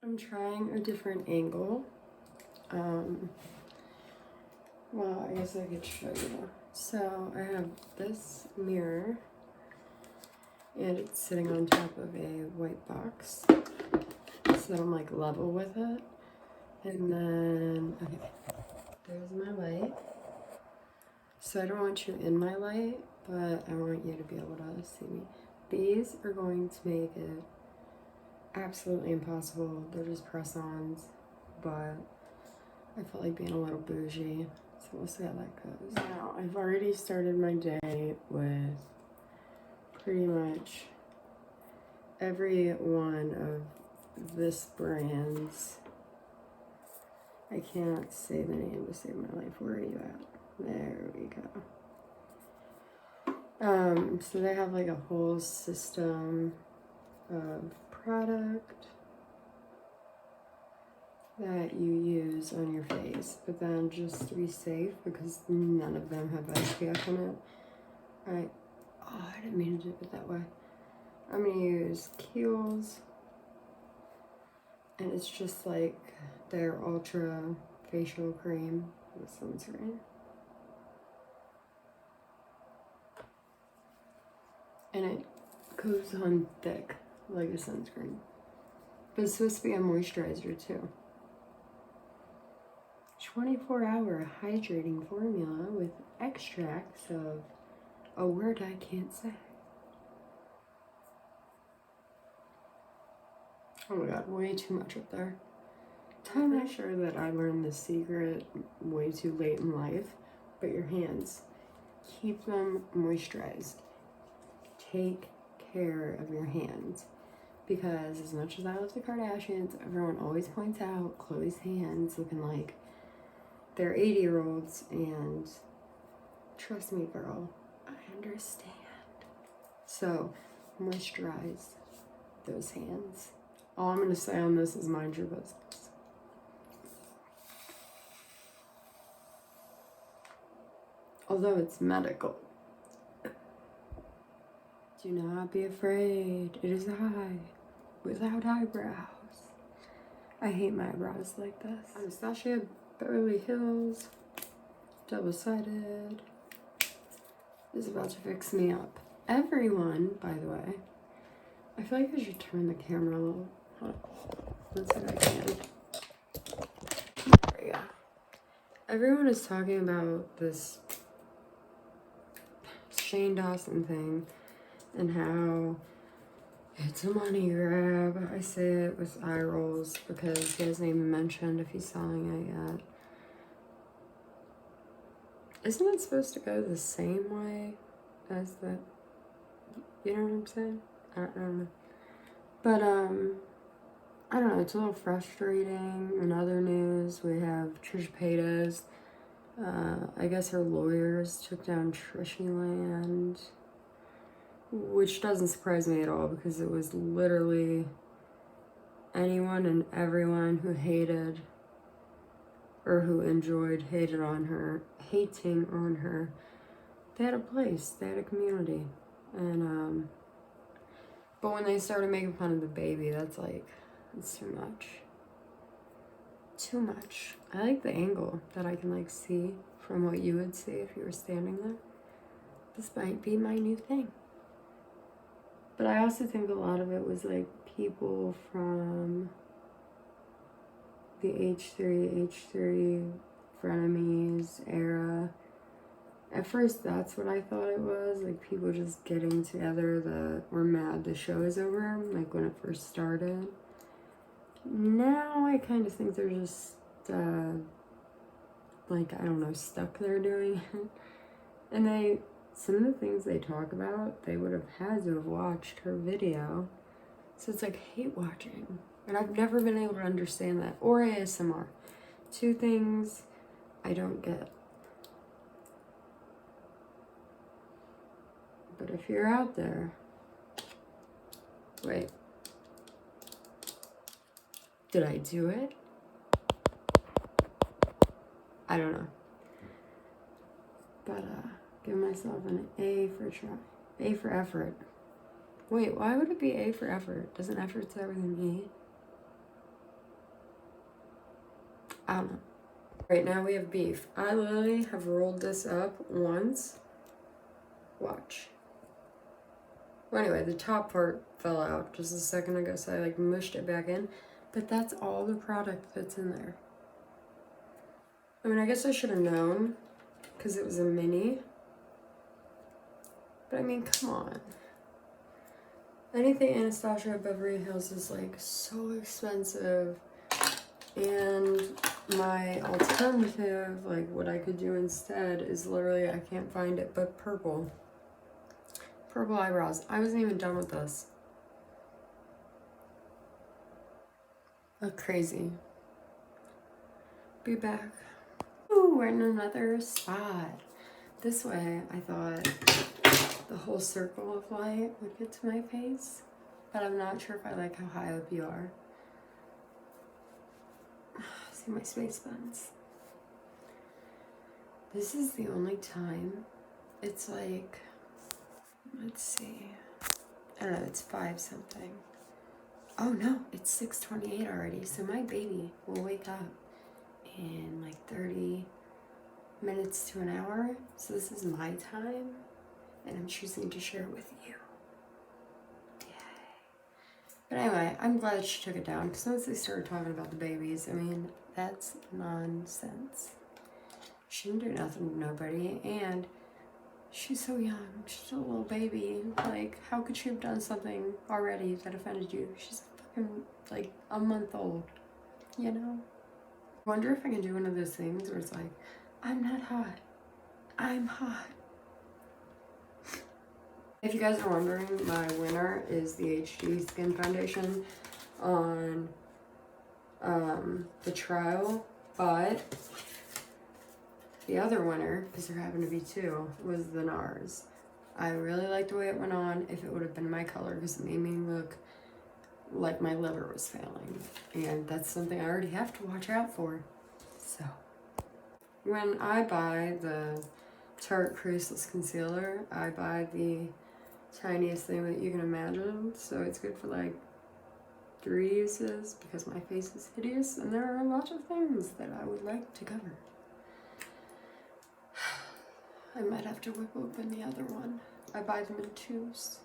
I'm trying a different angle. Well, I guess I could show you. So I have this mirror and it's sitting on top of a white box so that I'm like level with it. And then, okay, there's my light. So I don't want you in my light, but I want you to be able to see me. These are going to make it absolutely impossible. They're just press-ons, but I felt like being a little bougie, so we'll see how that goes. Now, I've already started my day with pretty much every one of this brand's. I can't say the name to save my life. Where are you at? There we go. So they have like a whole system of product that you use on your face, but then just to be safe, because none of them have SPF in it, I didn't mean to do it that way. I'm gonna use Kiehl's, and it's just like their ultra facial cream with sunscreen. And it goes on thick like a sunscreen. But it's supposed to be a moisturizer too. 24-hour hydrating formula with extracts of a word I can't say. Oh my god, way too much up there. I'm not sure that I learned this secret way too late in life, but your hands, keep them moisturized. Take care of your hands, because as much as I love the Kardashians, everyone always points out Khloe's hands looking like they're 80-year-olds, and trust me, girl, I understand. So moisturize those hands. All I'm going to say on this is mind your business. Although it's medical. Do not be afraid. It is I, without eyebrows. I hate my eyebrows like this. Anastasia Beverly Hills, double-sided. This is about to fix me up. Everyone, by the way, I feel like I should turn the camera a little. Hold on. Let's see if I can. There we go. Everyone is talking about this Shane Dawson thing and how it's a money grab. I say it with eye rolls because he hasn't even mentioned if he's selling it yet. Isn't it supposed to go the same way as the, you know what I'm saying? I don't know. But, I don't know, it's a little frustrating. In other news, we have Trisha Paytas. I guess her lawyers took down Trishyland, which doesn't surprise me at all because it was literally anyone and everyone who hated or who enjoyed hating on her. They had a place, they had a community. And, but when they started making fun of the baby, that's like, it's too much. Too much. I like the angle that I can like see from what you would see if you were standing there. This might be my new thing. But I also think a lot of it was like people from the H3 frenemies era. At first that's what I thought it was, like people just getting together that were mad the show is over, like when it first started. Now I kind of think they're just like, I don't know, stuck there doing it. And some of the things they talk about, they would have had to have watched her video. So it's like hate watching. And I've never been able to understand that. Or ASMR. Two things I don't get. But if you're out there, wait. Did I do it? I don't know. But give myself an A for try. A for effort. Wait, why would it be A for effort? Doesn't effort start with an E? don't know. Right now we have beef. I literally have rolled this up once. Watch. Well, anyway, the top part fell out just a second ago, so I like mushed it back in. But that's all the product that's in there. I mean, I guess I should have known because it was a mini. But I mean, come on. Anything Anastasia Beverly Hills is like so expensive. And my alternative, like what I could do instead, is literally, I can't find it, but purple. Purple eyebrows. I wasn't even done with this. Crazy. Be back. Ooh, we're in another spot. This way, I thought the whole circle of light would get to my face, but I'm not sure if I like how high up you are. See my space buns. This is the only time it's like, let's see, I don't know, it's 5 something. Oh no, it's 6:28 already, so my baby will wake up in like 30 minutes to an hour. So this is my time, and I'm choosing to share it with you. Yay. But anyway, I'm glad she took it down, because once they started talking about the babies, I mean, that's nonsense. She didn't do nothing to nobody, and she's so young. She's a little baby. Like, how could she have done something already that offended you? She's fucking, like, a month old, you know? I wonder if I can do one of those things where it's like, I'm not hot. I'm hot. If you guys are wondering, my winner is the HD Skin Foundation on the trial, but the other winner, because there happened to be 2, was the NARS. I really liked the way it went on if it would have been my color, because it made me look like my liver was failing. And that's something I already have to watch out for. So, when I buy the Tarte Creaseless Concealer, I buy the tiniest thing that you can imagine. So it's good for like 3 uses, because my face is hideous and there are a lot of things that I would like to cover. I might have to whip open the other one. I buy them in 2s.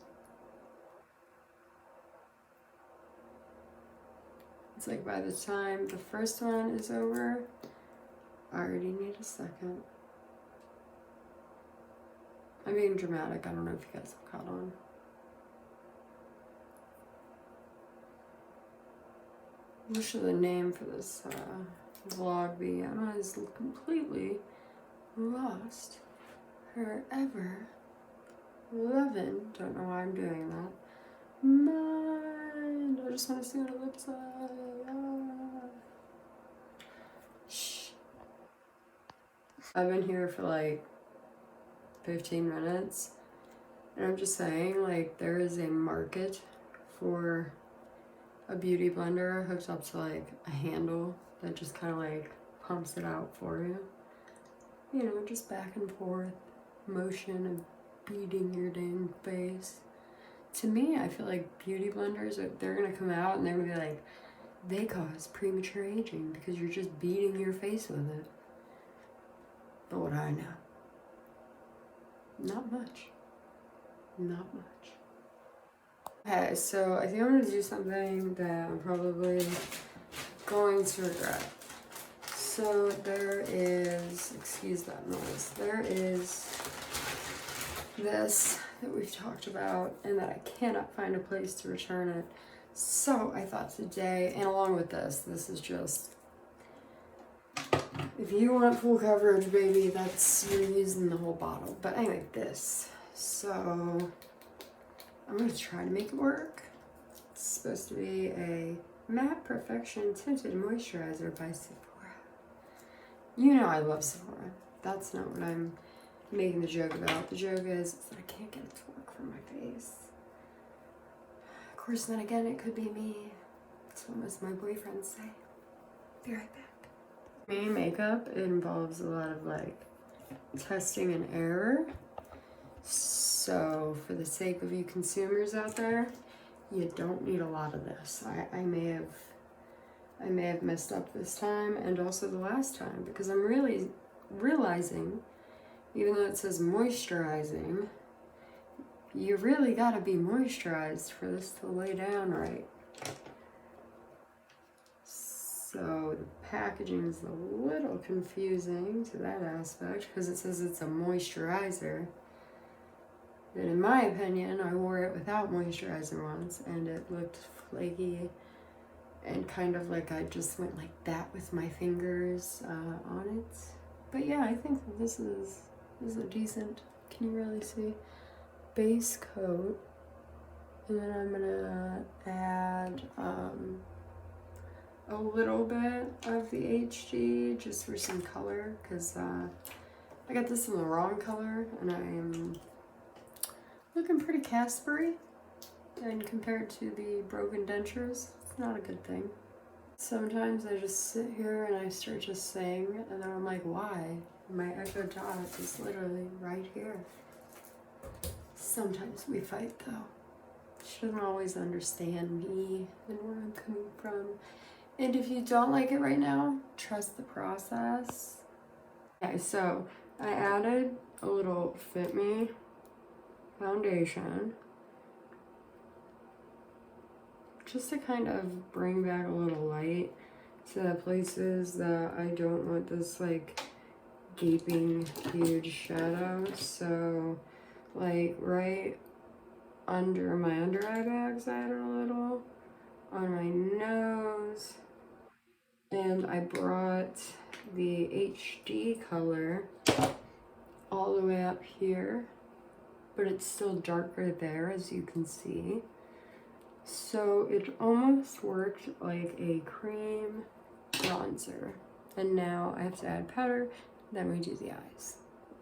It's like by the time the first one is over, I already need a second. I'm being dramatic. I don't know if you guys have caught on. What should the name for this vlog be? Emma is completely lost her ever loving, don't know why I'm doing that, mind. I just want to see what it looks like. Shh. I've been here for like 15 minutes, and I'm just saying, like, there is a market for a beauty blender hooked up to like a handle that just kind of like pumps it out for you. You know, just back and forth motion of beating your dang face. To me, I feel like beauty blenders, they're gonna come out and they're gonna be like, they cause premature aging because you're just beating your face with it. But what do I know? Not much. Not much. Okay, so I think I'm gonna do something that I'm probably going to regret. So there is, excuse that noise, there is this that we've talked about and that I cannot find a place to return it. So I thought today, and along with this is just, if you want full coverage, baby, that's, you're using the whole bottle. But anyway, this. So I'm gonna try to make it work. It's supposed to be a Matte Perfection Tinted Moisturizer by Sephora. You know I love Sephora. That's not what I'm making the joke about. The joke is that I can't get it to work for my face. Of course, then again, it could be me. That's what most of my boyfriends say. Be right back. Me makeup, it involves a lot of like testing and error. So for the sake of you consumers out there, you don't need a lot of this. I may have I may have messed up this time and also the last time, because I'm really realizing, even though it says moisturizing, you really gotta be moisturized for this to lay down right. So the packaging is a little confusing to that aspect because it says it's a moisturizer. But in my opinion, I wore it without moisturizer once and it looked flaky and kind of like I just went like that with my fingers on it. But yeah, I think that this is a decent, can you really see, base coat. And then I'm gonna add a little bit of the HD just for some color, because I got this in the wrong color and I am looking pretty Caspery, and compared to the broken dentures, it's not a good thing. Sometimes I just sit here and I start just saying, and then I'm like, why? My Echo Dot is literally right here. Sometimes we fight though. She doesn't always understand me and where I'm coming from. And if you don't like it right now, trust the process. Okay, so I added a little Fit Me foundation just to kind of bring back a little light to the places that I don't want this like gaping huge shadow. So like right under my under eye bags I added a little, on my nose, and I brought the HD color all the way up here, but it's still darker there, as you can see. So it almost worked like a cream bronzer. And now I have to add powder, then we do the eyes.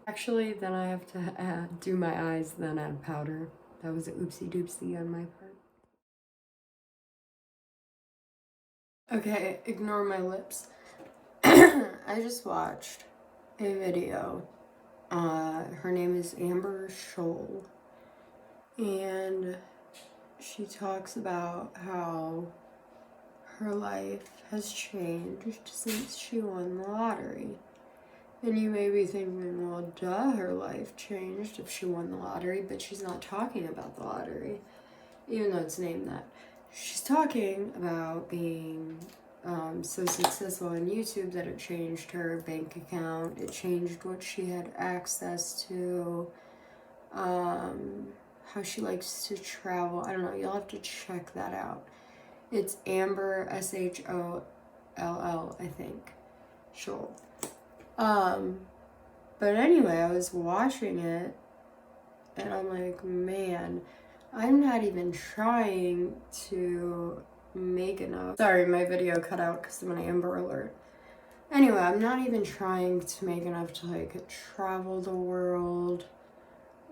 Actually, then I have to do my eyes, then add powder. That was an oopsie doopsie on my part. Okay, ignore my lips. I just watched a video. Her name is Amber Scholl, and she talks about how her life has changed since she won the lottery. And you may be thinking, well, duh, her life changed if she won the lottery, but she's not talking about the lottery, even though it's named that. She's talking about being so successful on YouTube that it changed her bank account, it changed what she had access to, how she likes to travel. I don't know, you'll have to check that out. It's Amber, Scholl, I think, Scholl. But anyway, I was watching it and I'm like, man, I'm not even trying to make enough. Sorry, my video cut out because of an Amber Alert. Anyway, I'm not even trying to make enough to like travel the world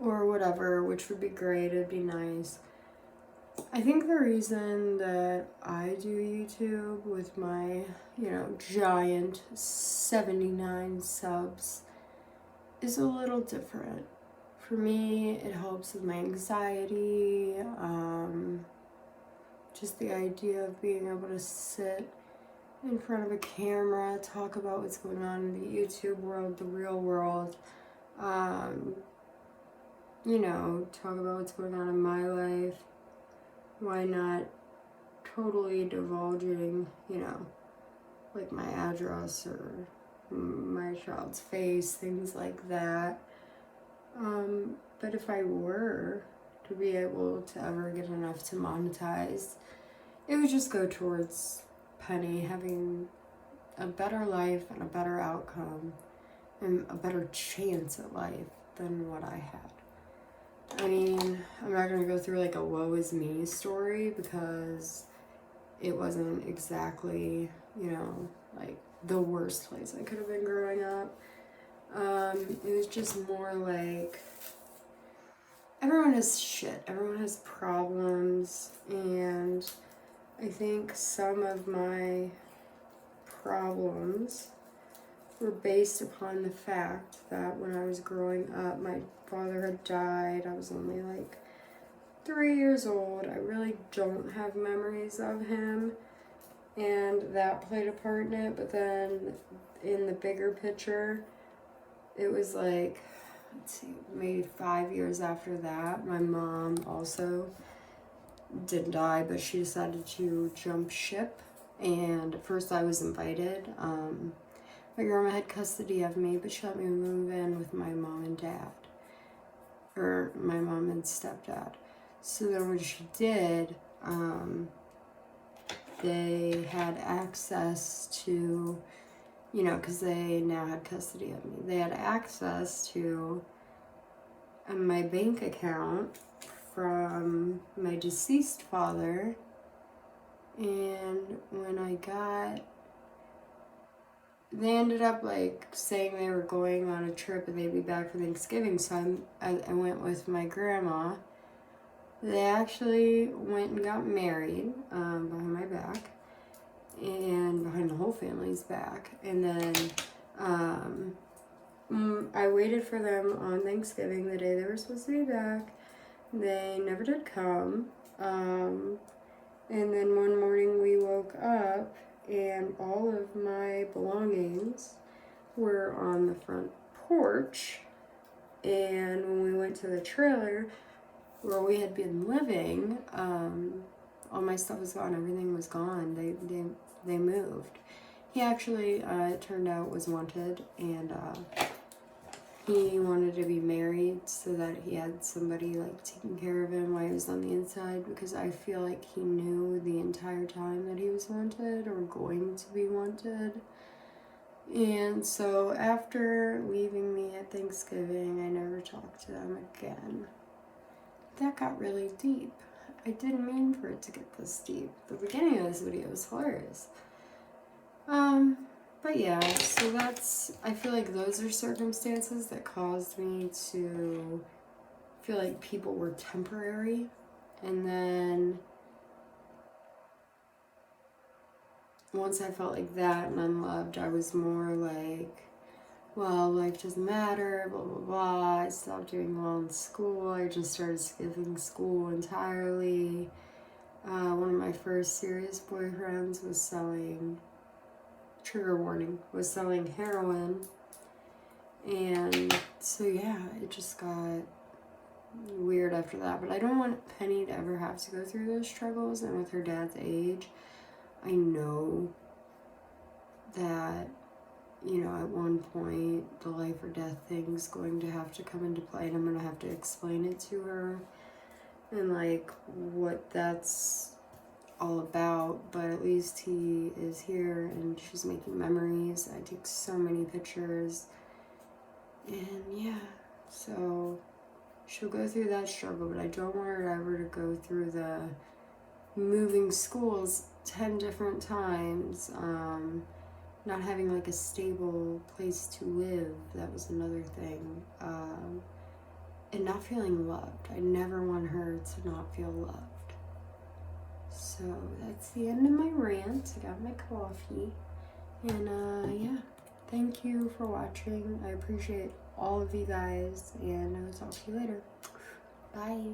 or whatever, which would be great, it'd be nice. I think the reason that I do YouTube with my, giant 79 subs is a little different. For me, it helps with my anxiety, just the idea of being able to sit in front of a camera, talk about what's going on in the YouTube world, the real world, talk about what's going on in my life. Why not totally divulging, like my address or my child's face, things like that. But if I were to be able to ever get enough to monetize, it would just go towards Penny having a better life and a better outcome and a better chance at life than what I had. I mean, I'm not going to go through like a woe is me story because it wasn't exactly, like the worst place I could have been growing up. It was just more like everyone has shit, everyone has problems, and I think some of my problems were based upon the fact that when I was growing up, my father had died. I was only like 3 years old. I really don't have memories of him. and that played a part in it. But then in the bigger picture, it was like, let's see, maybe 5 years after that, my mom also didn't die, but she decided to jump ship. And at first I was invited. My grandma had custody of me, but she let me move in with my mom and dad, or my mom and stepdad. So then when she did, they had access to, you know, because they now had custody of me, they had access to my bank account from my deceased father. And when I got, they ended up like saying they were going on a trip and they'd be back for Thanksgiving, so I went with my grandma. They actually went and got married behind my back and behind the whole family's back. And then I waited for them on Thanksgiving, the day they were supposed to be back. They never did come. And then one morning we woke up and all of my belongings were on the front porch. And when we went to the trailer where we had been living, all my stuff was gone. Everything was gone. They moved. He actually, it turned out, was wanted, and he wanted to be married so that he had somebody like taking care of him while he was on the inside, because I feel like he knew the entire time that he was wanted or going to be wanted. And so after leaving me at Thanksgiving, I never talked to them again. That got really deep. I didn't mean for it to get this deep. The beginning of this video was hilarious. But yeah, so that's, I feel like those are circumstances that caused me to feel like people were temporary. And then once I felt like that and unloved, I was more like, well, life doesn't matter, blah, blah, blah. I stopped doing well in school. I just started skipping school entirely. One of my first serious boyfriends was selling, trigger warning, was selling heroin. And so yeah, it just got weird after that. But I don't want Penny to ever have to go through those struggles. And with her dad's age, I know that, you know, at one point the life or death thing's going to have to come into play, and I'm going to have to explain it to her and like what that's all about. But at least he is here and she's making memories. I take so many pictures, and yeah, so she'll go through that struggle. But I don't want her ever to go through the moving schools 10 different times, not having like a stable place to live. That was another thing. And not feeling loved. I never want her to not feel loved. So that's the end of my rant. I got my coffee. And yeah, thank you for watching. I appreciate all of you guys, and I will talk to you later. Bye.